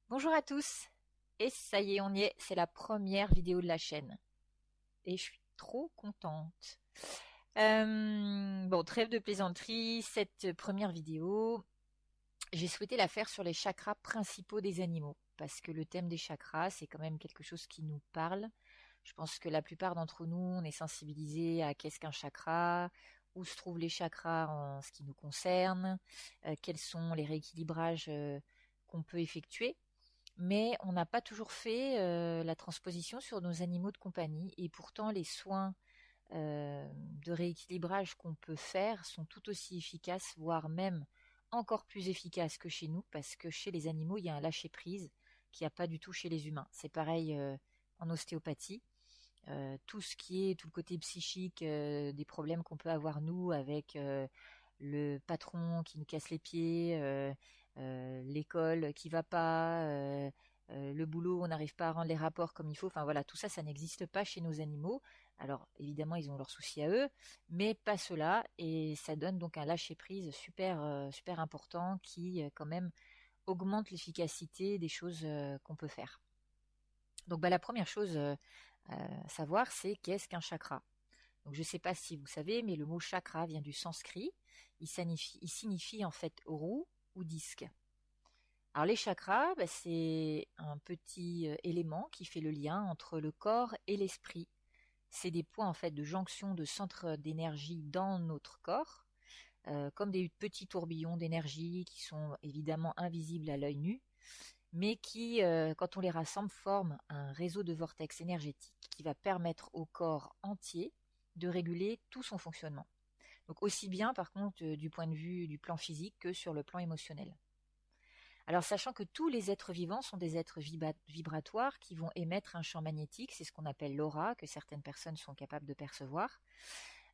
Bonjour à tous, et ça y est, on y est, c'est la première vidéo de la chaîne, et je suis trop contente. Bon, trêve de plaisanterie, cette première vidéo, j'ai souhaité la faire sur les chakras principaux des animaux, parce que le thème des chakras, c'est quand même quelque chose qui nous parle. Je pense que la plupart d'entre nous, on est sensibilisés à qu'est-ce qu'un chakra, où se trouvent les chakras en ce qui nous concerne, quels sont les rééquilibrages qu'on peut effectuer. Mais on n'a pas toujours fait la transposition sur nos animaux de compagnie et pourtant les soins de rééquilibrage qu'on peut faire sont tout aussi efficaces, voire même encore plus efficaces que chez nous, parce que chez les animaux, il y a un lâcher-prise qu'il n'y a pas du tout chez les humains. C'est pareil en ostéopathie. Tout ce qui est tout le côté psychique des problèmes qu'on peut avoir nous avec le patron qui nous casse les pieds, l'école qui va pas, le boulot, on n'arrive pas à rendre les rapports comme il faut. Enfin voilà, tout ça, ça n'existe pas chez nos animaux. Alors évidemment, ils ont leurs soucis à eux, mais pas ceux-là, et ça donne donc un lâcher prise super super important qui quand même augmente l'efficacité des choses qu'on peut faire. Donc bah, la première chose à savoir, c'est qu'est-ce qu'un chakra. Donc je ne sais pas si vous savez, mais le mot chakra vient du sanskrit. Il signifie en fait roue ou disque. Alors les chakras, bah, c'est un petit élément qui fait le lien entre le corps et l'esprit. C'est des points en fait de jonction de centres d'énergie dans notre corps, comme des petits tourbillons d'énergie qui sont évidemment invisibles à l'œil nu, mais qui, quand on les rassemble, forment un réseau de vortex énergétiques qui va permettre au corps entier de réguler tout son fonctionnement. Donc aussi bien par contre du point de vue du plan physique que sur le plan émotionnel. Alors sachant que tous les êtres vivants sont des êtres vibratoires qui vont émettre un champ magnétique, c'est ce qu'on appelle l'aura, que certaines personnes sont capables de percevoir.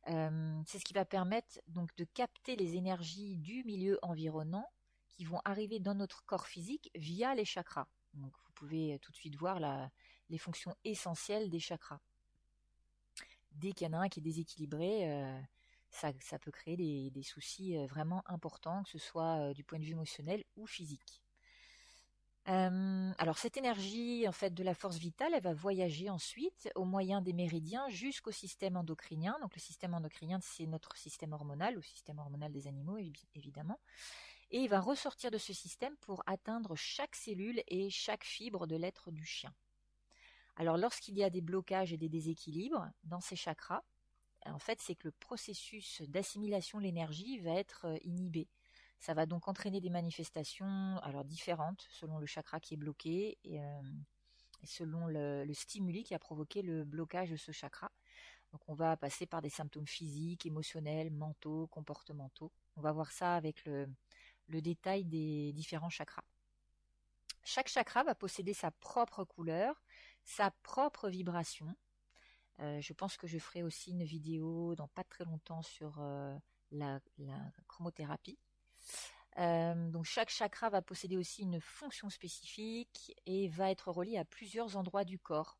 C'est ce qui va permettre donc de capter les énergies du milieu environnant qui vont arriver dans notre corps physique via les chakras. Donc vous pouvez tout de suite voir les fonctions essentielles des chakras. Dès qu'il y en a un qui est déséquilibré, ça peut créer des soucis vraiment importants, que ce soit du point de vue émotionnel ou physique. Alors cette énergie en fait de la force vitale, elle va voyager ensuite au moyen des méridiens jusqu'au système endocrinien. Donc le système endocrinien, c'est notre système hormonal, le système hormonal des animaux évidemment. Et il va ressortir de ce système pour atteindre chaque cellule et chaque fibre de l'être du chien. Alors lorsqu'il y a des blocages et des déséquilibres dans ces chakras, en fait c'est que le processus d'assimilation de l'énergie va être inhibé. Ça va donc entraîner des manifestations alors différentes selon le chakra qui est bloqué et selon le stimuli qui a provoqué le blocage de ce chakra. Donc on va passer par des symptômes physiques, émotionnels, mentaux, comportementaux. On va voir ça avec le détail des différents chakras. Chaque chakra va posséder sa propre couleur, sa propre vibration. Je pense que je ferai aussi une vidéo dans pas très longtemps sur la chromothérapie. Donc chaque chakra va posséder aussi une fonction spécifique et va être relié à plusieurs endroits du corps,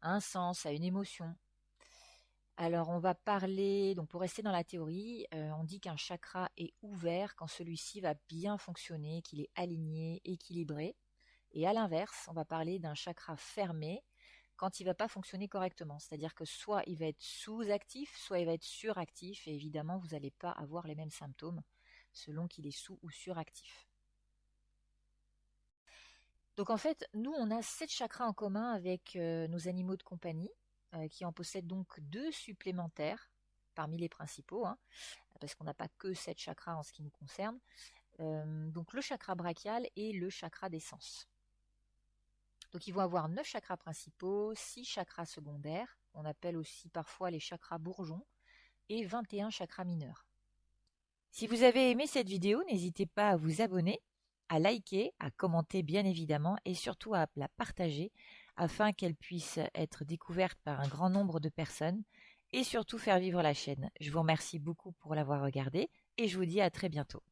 à un sens, à une émotion. Alors on va parler, donc pour rester dans la théorie, on dit qu'un chakra est ouvert quand celui-ci va bien fonctionner, qu'il est aligné, équilibré. Et à l'inverse, on va parler d'un chakra fermé quand il ne va pas fonctionner correctement. C'est-à-dire que soit il va être sous-actif, soit il va être suractif. Et évidemment, vous n'allez pas avoir les mêmes symptômes selon qu'il est sous ou suractif. Donc en fait, nous, on a 7 chakras en commun avec nos animaux de compagnie, qui en possèdent donc 2 supplémentaires parmi les principaux, hein, parce qu'on n'a pas que 7 chakras en ce qui nous concerne. Donc le chakra brachial et le chakra des sens. Donc ils vont avoir 9 chakras principaux, 6 chakras secondaires, on appelle aussi parfois les chakras bourgeons, et 21 chakras mineurs. Si vous avez aimé cette vidéo, n'hésitez pas à vous abonner, à liker, à commenter bien évidemment, et surtout à la partager afin qu'elle puisse être découverte par un grand nombre de personnes et surtout faire vivre la chaîne. Je vous remercie beaucoup pour l'avoir regardée et je vous dis à très bientôt.